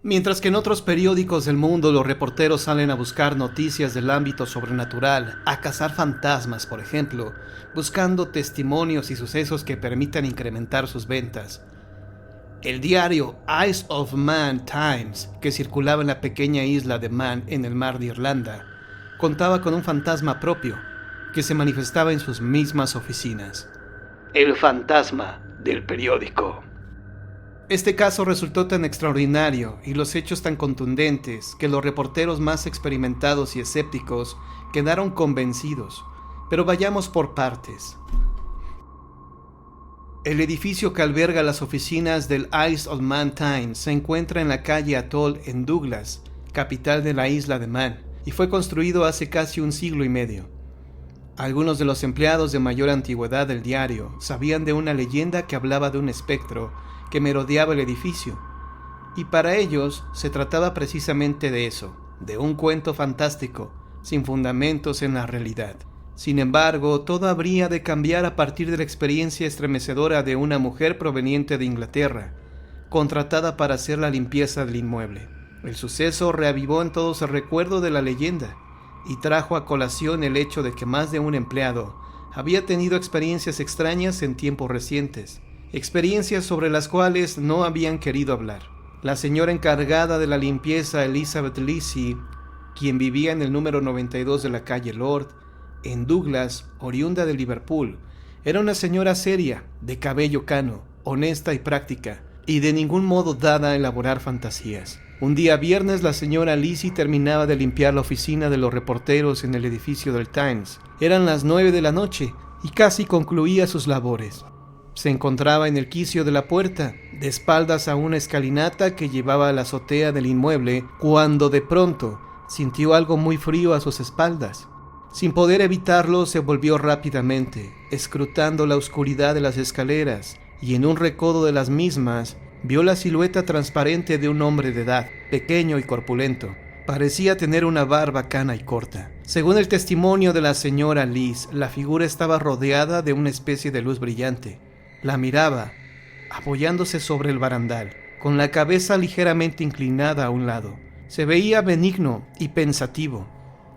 Mientras que en otros periódicos del mundo los reporteros salen a buscar noticias del ámbito sobrenatural, a cazar fantasmas, por ejemplo, buscando testimonios y sucesos que permitan incrementar sus ventas. El diario Isle of Man Times, que circulaba en la pequeña isla de Man en el mar de Irlanda, contaba con un fantasma propio, que se manifestaba en sus mismas oficinas. El fantasma del periódico. Este caso resultó tan extraordinario y los hechos tan contundentes que los reporteros más experimentados y escépticos quedaron convencidos, pero vayamos por partes. El edificio que alberga las oficinas del Isle of Man Times se encuentra en la calle Atoll en Douglas, capital de la isla de Man, y fue construido hace casi un siglo y medio. Algunos de los empleados de mayor antigüedad del diario sabían de una leyenda que hablaba de un espectro que merodeaba el edificio, y para ellos se trataba precisamente de eso, de un cuento fantástico, sin fundamentos en la realidad. Sin embargo, todo habría de cambiar a partir de la experiencia estremecedora de una mujer proveniente de Inglaterra, contratada para hacer la limpieza del inmueble. El suceso reavivó en todos el recuerdo de la leyenda, y trajo a colación el hecho de que más de un empleado había tenido experiencias extrañas en tiempos recientes, experiencias sobre las cuales no habían querido hablar. La señora encargada de la limpieza, Elizabeth Lacey, quien vivía en el número 92 de la calle Lord, en Douglas, oriunda de Liverpool, era una señora seria, de cabello cano, honesta y práctica, y de ningún modo dada a elaborar fantasías. Un día viernes la señora Lacey terminaba de limpiar la oficina de los reporteros en el edificio del Times. Eran las 9 de la noche y casi concluía sus labores. Se encontraba en el quicio de la puerta, de espaldas a una escalinata que llevaba a la azotea del inmueble, cuando de pronto sintió algo muy frío a sus espaldas. Sin poder evitarlo, se volvió rápidamente, escrutando la oscuridad de las escaleras, y en un recodo de las mismas vio la silueta transparente de un hombre de edad, pequeño y corpulento. Parecía tener una barba cana y corta. Según el testimonio de la señora Liz, la figura estaba rodeada de una especie de luz brillante. La miraba, apoyándose sobre el barandal, con la cabeza ligeramente inclinada a un lado. Se veía benigno y pensativo.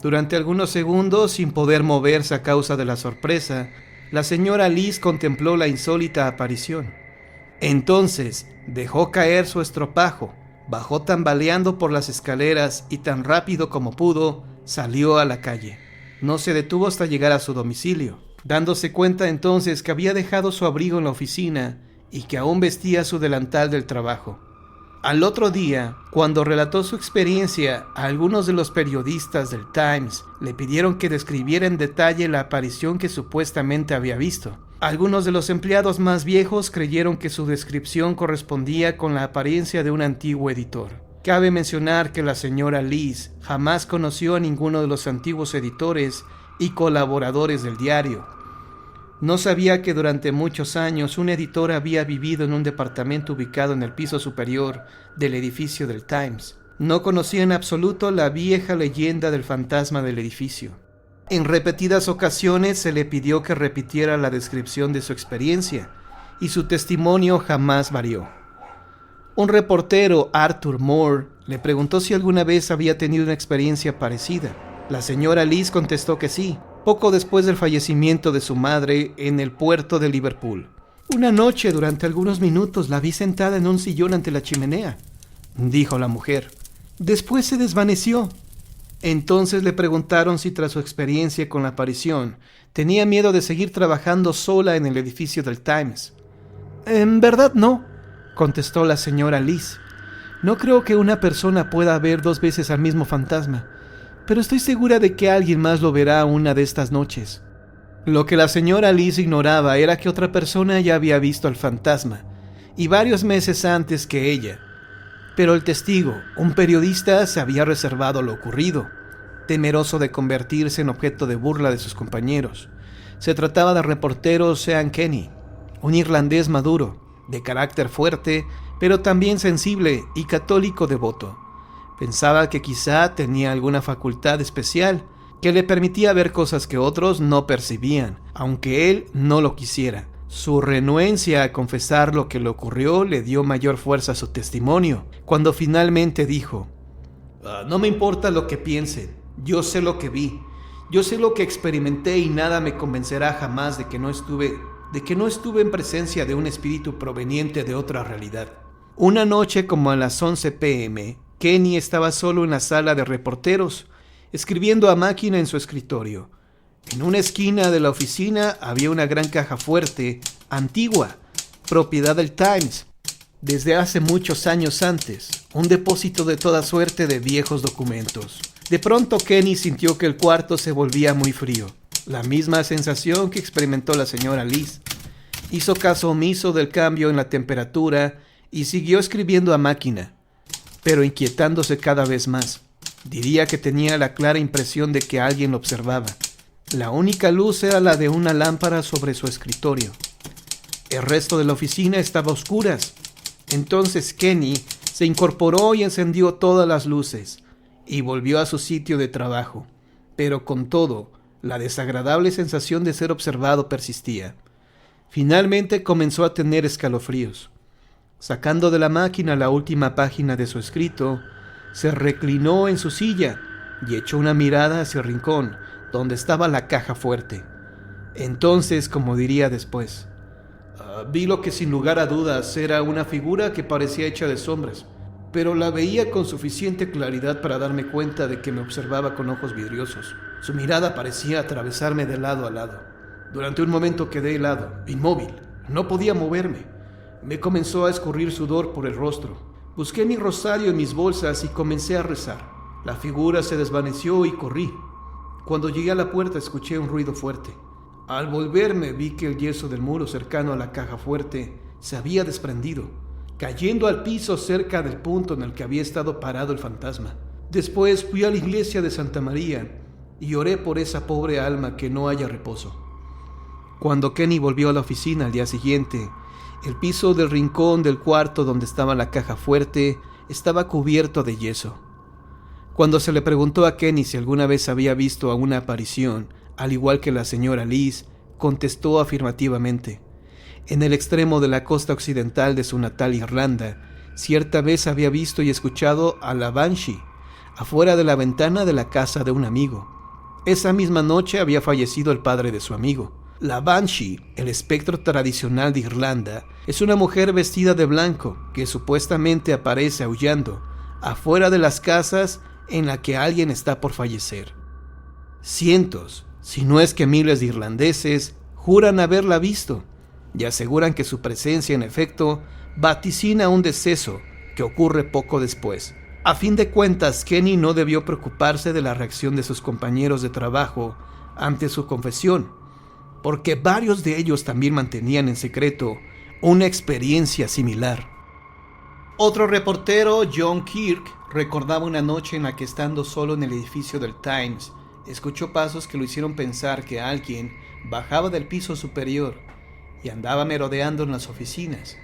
Durante algunos segundos, sin poder moverse a causa de la sorpresa, la señora Liz contempló la insólita aparición. Entonces dejó caer su estropajo, bajó tambaleando por las escaleras y tan rápido como pudo, salió a la calle. No se detuvo hasta llegar a su domicilio, dándose cuenta entonces que había dejado su abrigo en la oficina y que aún vestía su delantal del trabajo. Al otro día, cuando relató su experiencia, a algunos de los periodistas del Times le pidieron que describiera en detalle la aparición que supuestamente había visto. Algunos de los empleados más viejos creyeron que su descripción correspondía con la apariencia de un antiguo editor. Cabe mencionar que la señora Liz jamás conoció a ninguno de los antiguos editores y colaboradores del diario. No sabía que durante muchos años un editor había vivido en un departamento ubicado en el piso superior del edificio del Times. No conocía en absoluto la vieja leyenda del fantasma del edificio. En repetidas ocasiones se le pidió que repitiera la descripción de su experiencia, y su testimonio jamás varió. Un reportero, Arthur Moore, le preguntó si alguna vez había tenido una experiencia parecida. La señora Liz contestó que sí, poco después del fallecimiento de su madre en el puerto de Liverpool. Una noche, durante algunos minutos, la vi sentada en un sillón ante la chimenea, dijo la mujer. Después se desvaneció. Entonces le preguntaron si tras su experiencia con la aparición tenía miedo de seguir trabajando sola en el edificio del Times. En verdad no, contestó la señora Liz. No creo que una persona pueda ver dos veces al mismo fantasma, pero estoy segura de que alguien más lo verá una de estas noches. Lo que la señora Liz ignoraba era que otra persona ya había visto al fantasma, y varios meses antes que ella. Pero el testigo, un periodista, se había reservado lo ocurrido, temeroso de convertirse en objeto de burla de sus compañeros. Se trataba del reportero Sean Kenny, un irlandés maduro, de carácter fuerte, pero también sensible y católico devoto. Pensaba que quizá tenía alguna facultad especial que le permitía ver cosas que otros no percibían, aunque él no lo quisiera. Su renuencia a confesar lo que le ocurrió le dio mayor fuerza a su testimonio, cuando finalmente dijo: no me importa lo que piensen, yo sé lo que vi, yo sé lo que experimenté y nada me convencerá jamás de que no estuve en presencia de un espíritu proveniente de otra realidad. Una noche como a las 11 p.m., Kenny estaba solo en la sala de reporteros, escribiendo a máquina en su escritorio. En una esquina de la oficina había una gran caja fuerte, antigua, propiedad del Times, desde hace muchos años antes, un depósito de toda suerte de viejos documentos. De pronto Kenny sintió que el cuarto se volvía muy frío, la misma sensación que experimentó la señora Liz. Hizo caso omiso del cambio en la temperatura y siguió escribiendo a máquina, pero inquietándose cada vez más. Diría que tenía la clara impresión de que alguien lo observaba. La única luz era la de una lámpara sobre su escritorio. El resto de la oficina estaba a oscuras. Entonces Kenny se incorporó y encendió todas las luces y volvió a su sitio de trabajo. Pero con todo, la desagradable sensación de ser observado persistía. Finalmente comenzó a tener escalofríos. Sacando de la máquina la última página de su escrito, se reclinó en su silla y echó una mirada hacia el rincón donde estaba la caja fuerte. Entonces, como diría después, vi lo que sin lugar a dudas era una figura que parecía hecha de sombras, pero la veía con suficiente claridad para darme cuenta de que me observaba con ojos vidriosos. Su mirada parecía atravesarme de lado a lado. Durante un momento quedé helado, inmóvil, no podía moverme. Me comenzó a escurrir sudor por el rostro. Busqué mi rosario en mis bolsas y comencé a rezar. La figura se desvaneció y corrí. Cuando llegué a la puerta escuché un ruido fuerte. Al volverme vi que el yeso del muro cercano a la caja fuerte se había desprendido, cayendo al piso cerca del punto en el que había estado parado el fantasma. Después fui a la iglesia de Santa María y oré por esa pobre alma que no haya reposo. Cuando Kenny volvió a la oficina al día siguiente, el piso del rincón del cuarto donde estaba la caja fuerte estaba cubierto de yeso. Cuando se le preguntó a Kenny si alguna vez había visto a una aparición, al igual que la señora Liz, contestó afirmativamente. En el extremo de la costa occidental de su natal Irlanda, cierta vez había visto y escuchado a la Banshee, afuera de la ventana de la casa de un amigo. Esa misma noche había fallecido el padre de su amigo. La Banshee, el espectro tradicional de Irlanda, es una mujer vestida de blanco que supuestamente aparece aullando afuera de las casas en la que alguien está por fallecer. Cientos, si no es que miles de irlandeses juran haberla visto y aseguran que su presencia en efecto vaticina un deceso que ocurre poco después. A fin de cuentas, Kenny no debió preocuparse de la reacción de sus compañeros de trabajo ante su confesión, porque varios de ellos también mantenían en secreto una experiencia similar. Otro reportero, John Kirk, recordaba una noche en la que, estando solo en el edificio del Times, escuchó pasos que lo hicieron pensar que alguien bajaba del piso superior y andaba merodeando en las oficinas.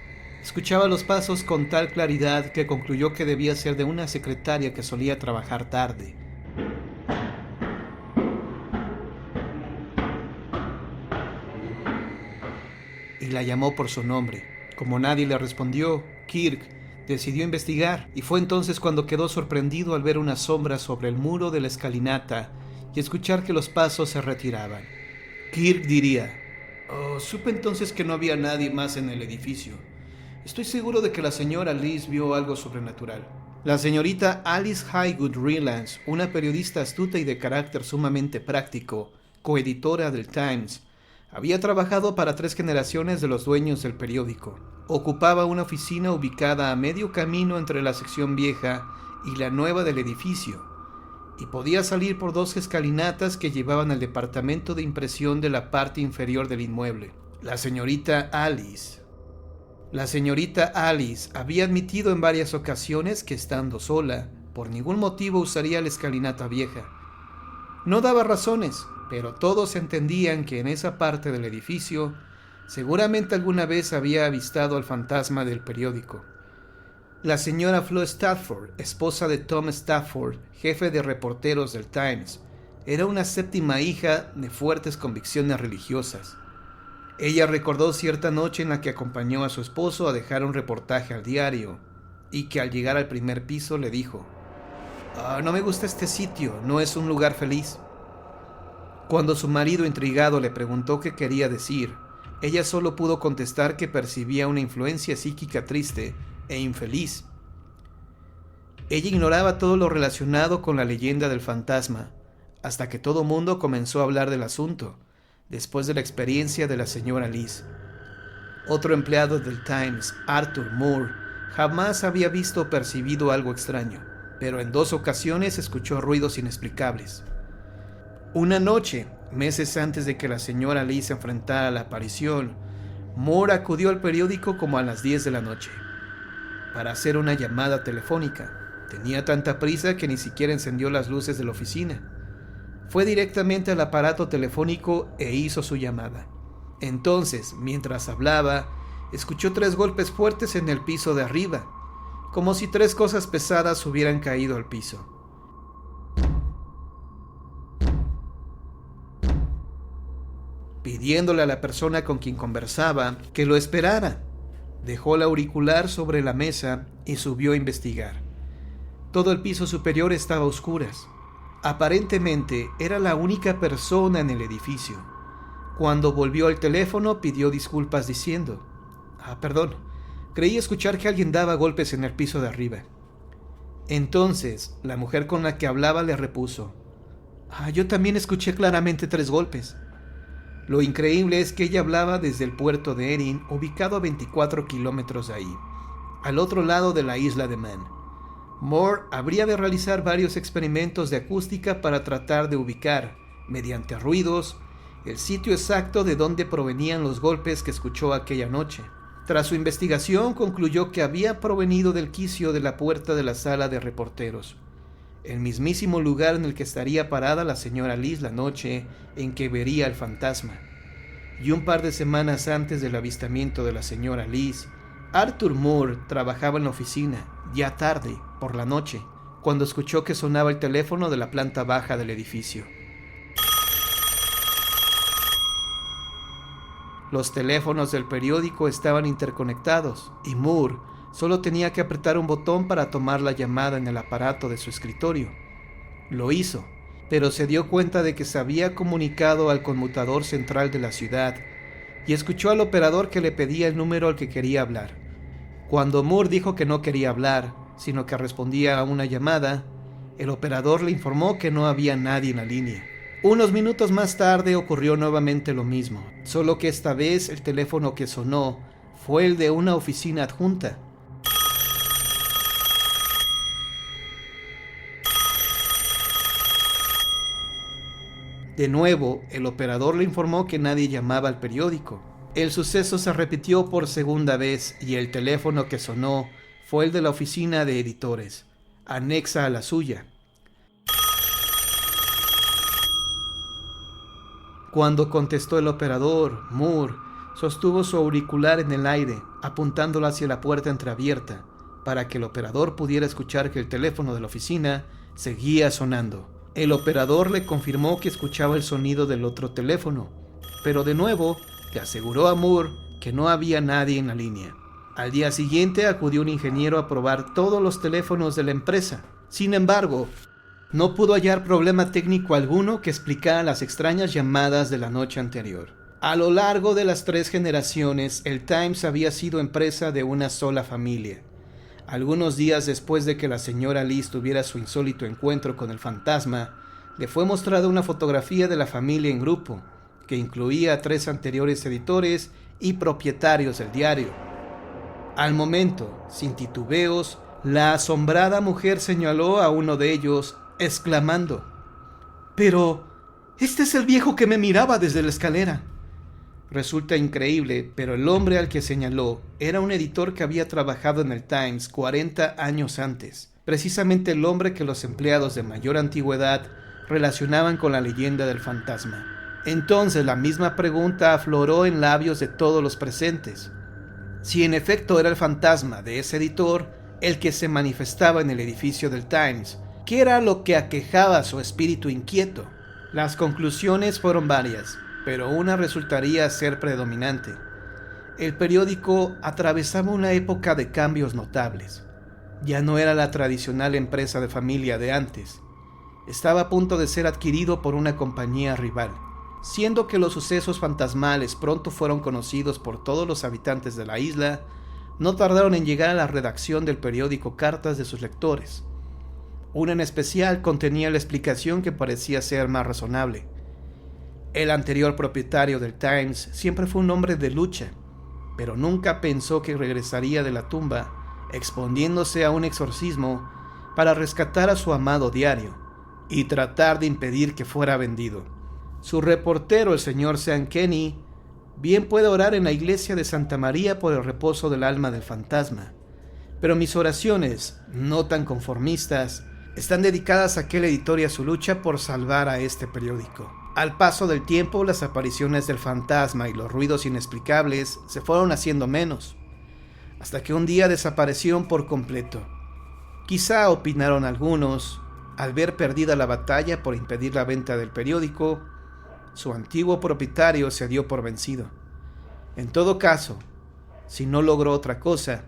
Escuchaba los pasos con tal claridad que concluyó que debía ser de una secretaria que solía trabajar tarde. Y la llamó por su nombre. Como nadie le respondió, Kirk decidió investigar, y fue entonces cuando quedó sorprendido al ver una sombra sobre el muro de la escalinata y escuchar que los pasos se retiraban. Kirk diría: supe entonces que no había nadie más en el edificio. Estoy seguro de que la señora Liz vio algo sobrenatural. La señorita Alice Highwood Rylance, una periodista astuta y de carácter sumamente práctico, coeditora del Times, había trabajado para 3 generaciones de los dueños del periódico. Ocupaba una oficina ubicada a medio camino entre la sección vieja y la nueva del edificio, y podía salir por 2 escalinatas que llevaban al departamento de impresión de la parte inferior del inmueble. La señorita Alice había admitido en varias ocasiones que, estando sola, por ningún motivo usaría la escalinata vieja. No daba razones, pero todos entendían que en esa parte del edificio seguramente alguna vez había avistado al fantasma del periódico. La señora Flo Stafford, esposa de Tom Stafford, jefe de reporteros del Times, era una 7ª hija de fuertes convicciones religiosas. Ella recordó cierta noche en la que acompañó a su esposo a dejar un reportaje al diario y que al llegar al primer piso le dijo: no me gusta este sitio, no es un lugar feliz. Cuando su marido intrigado le preguntó qué quería decir, ella solo pudo contestar que percibía una influencia psíquica triste e infeliz. Ella ignoraba todo lo relacionado con la leyenda del fantasma, hasta que todo mundo comenzó a hablar del asunto, después de la experiencia de la señora Liz. Otro empleado del Times, Arthur Moore, jamás había visto o percibido algo extraño, pero en 2 ocasiones escuchó ruidos inexplicables. Una noche, meses antes de que la señora Liz se enfrentara a la aparición, Moore acudió al periódico como a las 10 de la noche para hacer una llamada telefónica. Tenía tanta prisa que ni siquiera encendió las luces de la oficina. Fue directamente al aparato telefónico e hizo su llamada. Entonces, mientras hablaba, escuchó 3 golpes fuertes en el piso de arriba, como si 3 cosas pesadas hubieran caído al piso. Pidiéndole a la persona con quien conversaba que lo esperara, dejó el auricular sobre la mesa y subió a investigar. Todo el piso superior estaba a oscuras. Aparentemente era la única persona en el edificio. Cuando volvió al teléfono pidió disculpas diciendo: perdón, creí escuchar que alguien daba golpes en el piso de arriba. Entonces la mujer con la que hablaba le repuso: yo también escuché claramente 3 golpes. Lo increíble es que ella hablaba desde el puerto de Erin, ubicado a 24 kilómetros de ahí, al otro lado de la isla de Man. Moore habría de realizar varios experimentos de acústica para tratar de ubicar, mediante ruidos, el sitio exacto de donde provenían los golpes que escuchó aquella noche. Tras su investigación concluyó que había provenido del quicio de la puerta de la sala de reporteros, el mismísimo lugar en el que estaría parada la señora Liz la noche en que vería al fantasma. Y un par de semanas antes del avistamiento de la señora Liz, Arthur Moore trabajaba en la oficina, ya tarde, por la noche, cuando escuchó que sonaba el teléfono de la planta baja del edificio. Los teléfonos del periódico estaban interconectados y Moore solo tenía que apretar un botón para tomar la llamada en el aparato de su escritorio. Lo hizo, pero se dio cuenta de que se había comunicado al conmutador central de la ciudad y escuchó al operador que le pedía el número al que quería hablar. Cuando Moore dijo que no quería hablar, sino que respondía a una llamada, el operador le informó que no había nadie en la línea. Unos minutos más tarde ocurrió nuevamente lo mismo, solo que esta vez el teléfono que sonó fue el de una oficina adjunta. De nuevo, el operador le informó que nadie llamaba al periódico. El suceso se repitió por segunda vez y el teléfono que sonó fue el de la oficina de editores, anexa a la suya. Cuando contestó el operador, Moore sostuvo su auricular en el aire, apuntándolo hacia la puerta entreabierta, para que el operador pudiera escuchar que el teléfono de la oficina seguía sonando. El operador le confirmó que escuchaba el sonido del otro teléfono, pero de nuevo le aseguró a Moore que no había nadie en la línea. Al día siguiente acudió un ingeniero a probar todos los teléfonos de la empresa. Sin embargo, no pudo hallar problema técnico alguno que explicara las extrañas llamadas de la noche anterior. A lo largo de las 3 generaciones, el Times había sido empresa de una sola familia. Algunos días después de que la señora Liz tuviera su insólito encuentro con el fantasma, le fue mostrada una fotografía de la familia en grupo, que incluía a 3 anteriores editores y propietarios del diario. Al momento, sin titubeos, la asombrada mujer señaló a uno de ellos, exclamando: «¡Pero este es el viejo que me miraba desde la escalera!». Resulta increíble, pero el hombre al que señaló era un editor que había trabajado en el Times 40 años antes, precisamente el hombre que los empleados de mayor antigüedad relacionaban con la leyenda del fantasma. Entonces la misma pregunta afloró en labios de todos los presentes. Si en efecto era el fantasma de ese editor el que se manifestaba en el edificio del Times, ¿qué era lo que aquejaba a su espíritu inquieto? Las conclusiones fueron varias. pero una resultaría ser predominante. El periódico atravesaba una época de cambios notables. Ya no era la tradicional empresa de familia de antes. Estaba a punto de ser adquirido por una compañía rival. Siendo que los sucesos fantasmales pronto fueron conocidos por todos los habitantes de la isla, no tardaron en llegar a la redacción del periódico cartas de sus lectores. Una en especial contenía la explicación que parecía ser más razonable. El anterior propietario del Times siempre fue un hombre de lucha, pero nunca pensó que regresaría de la tumba, exponiéndose a un exorcismo para rescatar a su amado diario y tratar de impedir que fuera vendido. Su reportero, el señor Sean Kenny, bien puede orar en la iglesia de Santa María por el reposo del alma del fantasma, pero mis oraciones, no tan conformistas, están dedicadas a aquel editor y a su lucha por salvar a este periódico. Al paso del tiempo, las apariciones del fantasma y los ruidos inexplicables se fueron haciendo menos, hasta que un día desaparecieron por completo. Quizá, opinaron algunos, al ver perdida la batalla por impedir la venta del periódico, su antiguo propietario se dio por vencido. En todo caso, si no logró otra cosa,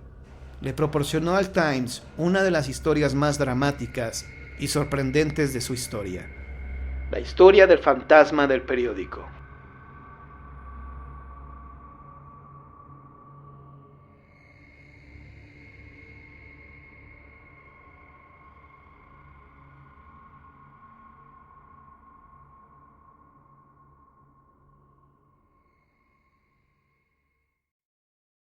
le proporcionó al Times una de las historias más dramáticas y sorprendentes de su historia. La historia del fantasma del periódico.